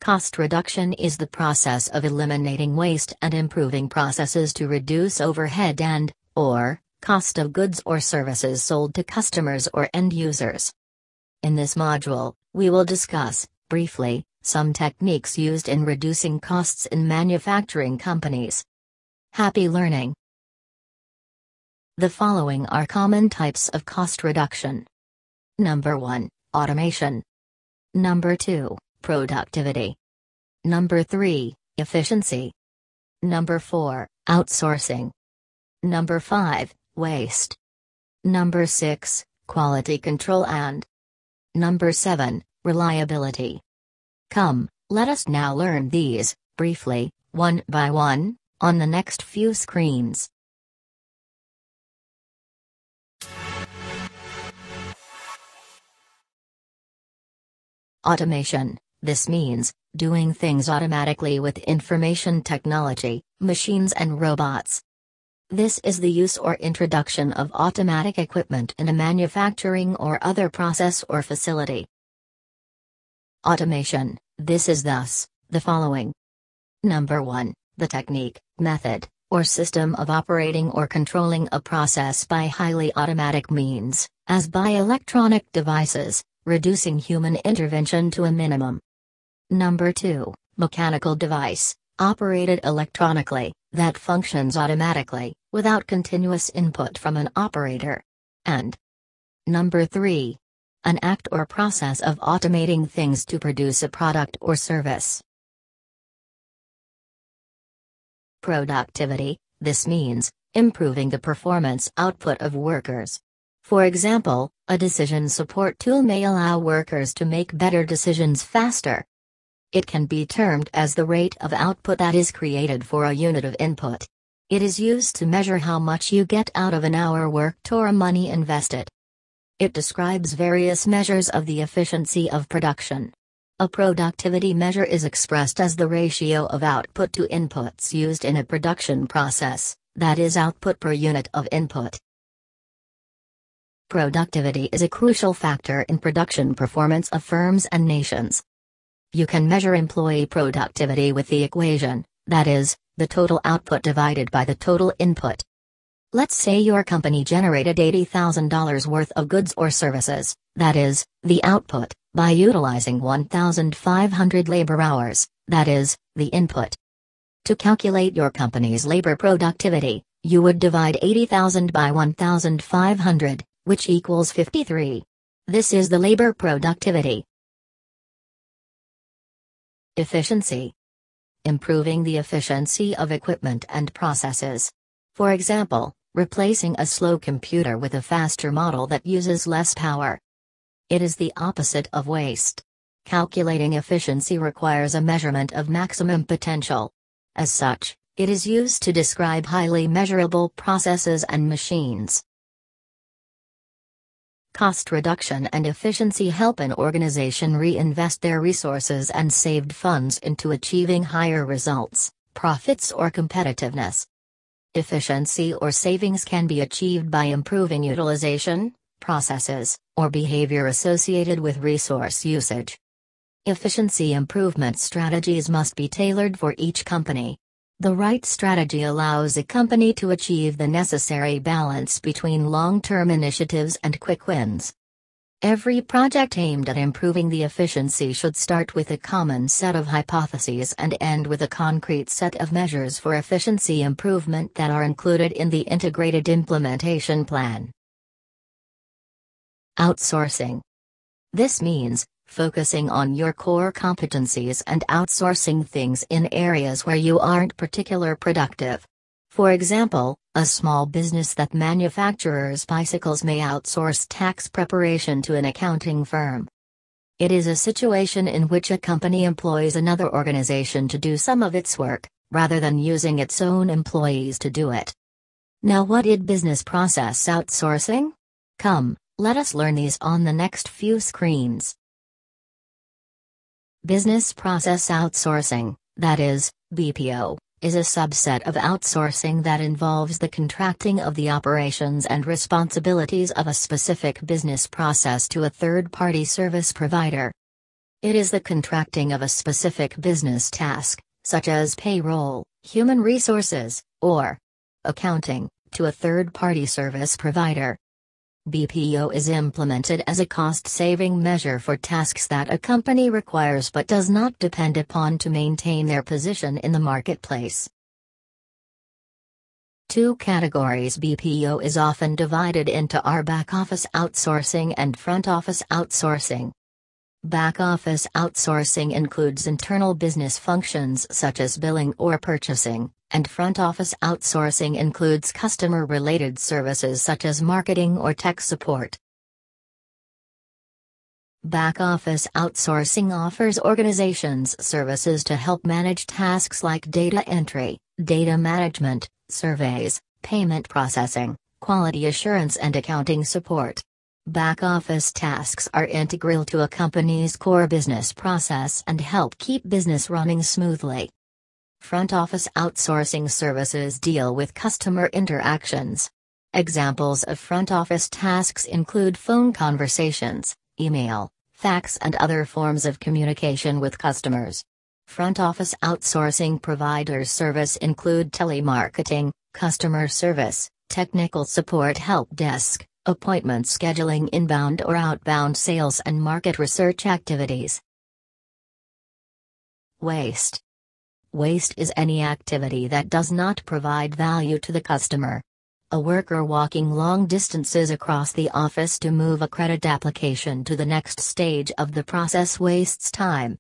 Cost reduction is the process of eliminating waste and improving processes to reduce overhead and/or cost of goods or services sold to customers or end users. In this module, we will discuss, briefly, some techniques used in reducing costs in manufacturing companies. Happy learning! The following are common types of cost reduction. Number 1, automation. Number 2, productivity. Number 3, efficiency. Number 4, outsourcing. Number 5, waste. Number 6, quality control and Number 7, reliability. Come, let us now learn these, briefly, one by one, on the next few screens. Automation. This means doing things automatically with information technology, machines and robots. This is the use or introduction of automatic equipment in a manufacturing or other process or facility. Automation. This is thus the following. Number 1, the technique, method, or system of operating or controlling a process by highly automatic means, as by electronic devices, reducing human intervention to a minimum. Number 2, mechanical device, operated electronically, that functions automatically, without continuous input from an operator. And Number 3, an act or process of automating things to produce a product or service. Productivity. This means improving the performance output of workers. For example, a decision support tool may allow workers to make better decisions faster. It can be termed as the rate of output that is created for a unit of input. It is used to measure how much you get out of an hour worked or money invested. It describes various measures of the efficiency of production. A productivity measure is expressed as the ratio of output to inputs used in a production process, that is output per unit of input. Productivity is a crucial factor in production performance of firms and nations. You can measure employee productivity with the equation, that is, the total output divided by the total input. Let's say your company generated $80,000 worth of goods or services, that is, the output, by utilizing 1,500 labor hours, that is, the input. To calculate your company's labor productivity, you would divide 80,000 by 1,500, which equals 53. This is the labor productivity. Efficiency. Improving the efficiency of equipment and processes. For example, replacing a slow computer with a faster model that uses less power. It is the opposite of waste. Calculating efficiency requires a measurement of maximum potential. As such, it is used to describe highly measurable processes and machines. Cost reduction and efficiency help an organization reinvest their resources and saved funds into achieving higher results, profits or competitiveness. Efficiency or savings can be achieved by improving utilization, processes, or behavior associated with resource usage. Efficiency improvement strategies must be tailored for each company. The right strategy allows a company to achieve the necessary balance between long-term initiatives and quick wins. Every project aimed at improving the efficiency should start with a common set of hypotheses and end with a concrete set of measures for efficiency improvement that are included in the integrated implementation plan. Outsourcing. This means focusing on your core competencies and outsourcing things in areas where you aren't particularly productive. For example, a small business that manufactures bicycles may outsource tax preparation to an accounting firm. It is a situation in which a company employs another organization to do some of its work, rather than using its own employees to do it. Now, what is business process outsourcing? Come, let us learn these on the next few screens. Business process outsourcing, that is, BPO, is a subset of outsourcing that involves the contracting of the operations and responsibilities of a specific business process to a third-party service provider. It is the contracting of a specific business task, such as payroll, human resources, or accounting, to a third-party service provider. BPO is implemented as a cost-saving measure for tasks that a company requires but does not depend upon to maintain their position in the marketplace. Two categories. BPO is often divided into are back-office outsourcing and front-office outsourcing. Back-office outsourcing includes internal business functions such as billing or purchasing, and front-office outsourcing includes customer-related services such as marketing or tech support. Back-office outsourcing offers organizations services to help manage tasks like data entry, data management, surveys, payment processing, quality assurance and accounting support. Back-office tasks are integral to a company's core business process and help keep business running smoothly. Front-office outsourcing services deal with customer interactions. Examples of front-office tasks include phone conversations, email, fax and other forms of communication with customers. Front-office outsourcing providers' service include telemarketing, customer service, technical support help desk, appointment scheduling, inbound or outbound sales and market research activities. Waste. Waste is any activity that does not provide value to the customer. A worker walking long distances across the office to move a credit application to the next stage of the process wastes time.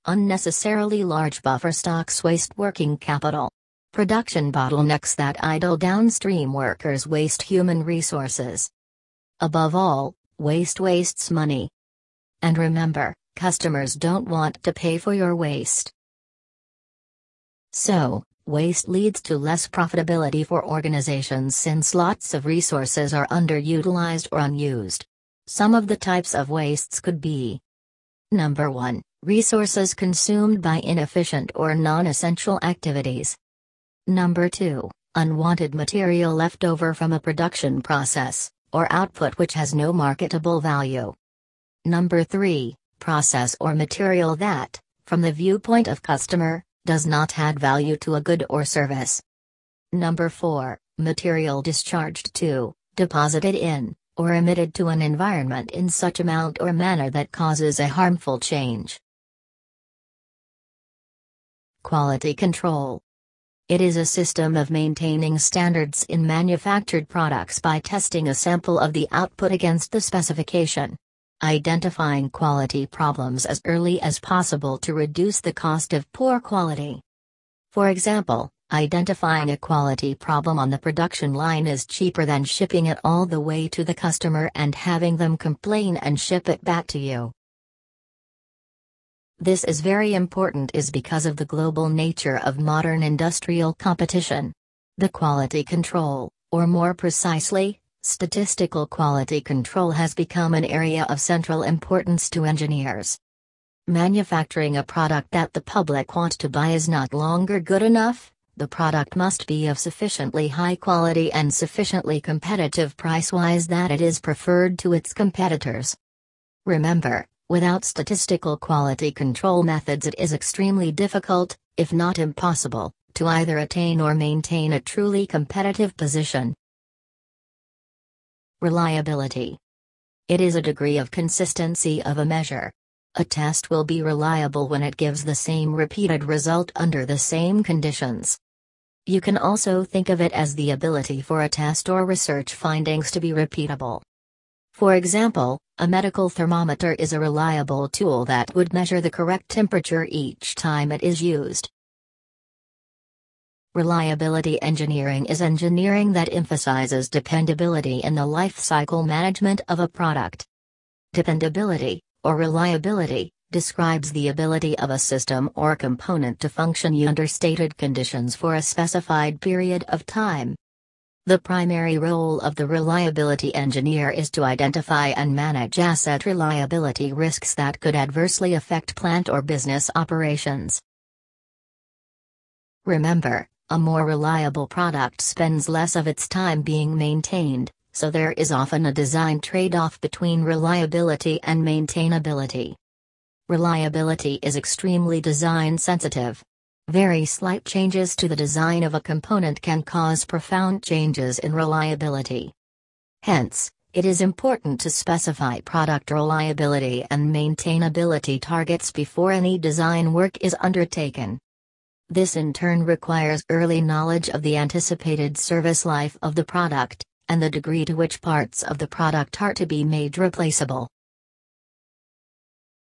Unnecessarily large buffer stocks waste working capital. Production bottlenecks that idle downstream workers waste human resources. Above all, waste wastes money. And remember, customers don't want to pay for your waste. So, waste leads to less profitability for organizations since lots of resources are underutilized or unused. Some of the types of wastes could be: Number 1, resources consumed by inefficient or non-essential activities. Number 2, unwanted material left over from a production process, or output which has no marketable value. Number 3, process or material that, from the viewpoint of customer, does not add value to a good or service. Number 4, material discharged to, deposited in, or emitted to an environment in such amount or manner that causes a harmful change. Quality control. It is a system of maintaining standards in manufactured products by testing a sample of the output against the specification. Identifying quality problems as early as possible to reduce the cost of poor quality. For example, identifying a quality problem on the production line is cheaper than shipping it all the way to the customer and having them complain and ship it back to you. This is very important is because of the global nature of modern industrial competition. The quality control, or more precisely, statistical quality control has become an area of central importance to engineers. Manufacturing a product that the public want to buy is not longer good enough. The product must be of sufficiently high quality and sufficiently competitive price-wise that it is preferred to its competitors. Remember, without statistical quality control methods it is extremely difficult, if not impossible, to either attain or maintain a truly competitive position. Reliability. It is a degree of consistency of a measure. A test will be reliable when it gives the same repeated result under the same conditions. You can also think of it as the ability for a test or research findings to be repeatable. For example, a medical thermometer is a reliable tool that would measure the correct temperature each time it is used. Reliability engineering is engineering that emphasizes dependability in the life cycle management of a product. Dependability, or reliability, describes the ability of a system or component to function under stated conditions for a specified period of time. The primary role of the reliability engineer is to identify and manage asset reliability risks that could adversely affect plant or business operations. Remember, a more reliable product spends less of its time being maintained, so there is often a design trade-off between reliability and maintainability. Reliability is extremely design sensitive. Very slight changes to the design of a component can cause profound changes in reliability. Hence, it is important to specify product reliability and maintainability targets before any design work is undertaken. This in turn requires early knowledge of the anticipated service life of the product, and the degree to which parts of the product are to be made replaceable.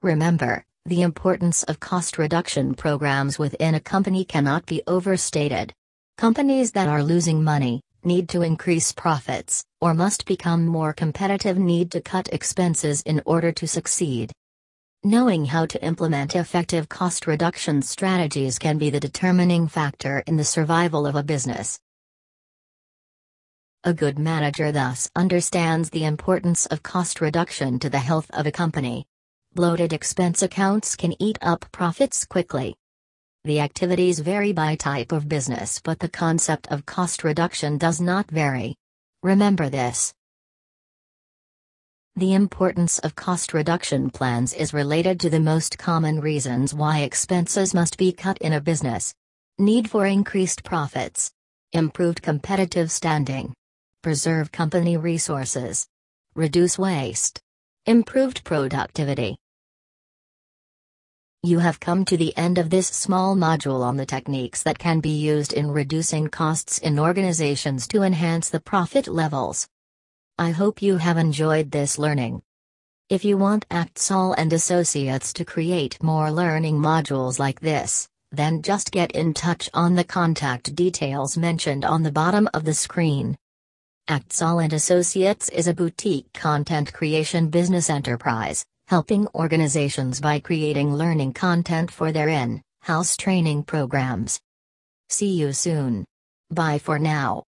Remember, the importance of cost reduction programs within a company cannot be overstated. Companies that are losing money, need to increase profits, or must become more competitive need to cut expenses in order to succeed. Knowing how to implement effective cost reduction strategies can be the determining factor in the survival of a business. A good manager thus understands the importance of cost reduction to the health of a company. Bloated expense accounts can eat up profits quickly. The activities vary by type of business, but the concept of cost reduction does not vary. Remember this. The importance of cost reduction plans is related to the most common reasons why expenses must be cut in a business. Need for increased profits. Improved competitive standing. Preserve company resources. Reduce waste. Improved productivity. You have come to the end of this small module on the techniques that can be used in reducing costs in organizations to enhance the profit levels. I hope you have enjoyed this learning. If you want ACTSol and Associates to create more learning modules like this, then just get in touch on the contact details mentioned on the bottom of the screen. ACTSol and Associates is a boutique content creation business enterprise, helping organizations by creating learning content for their in-house training programs. See you soon. Bye for now.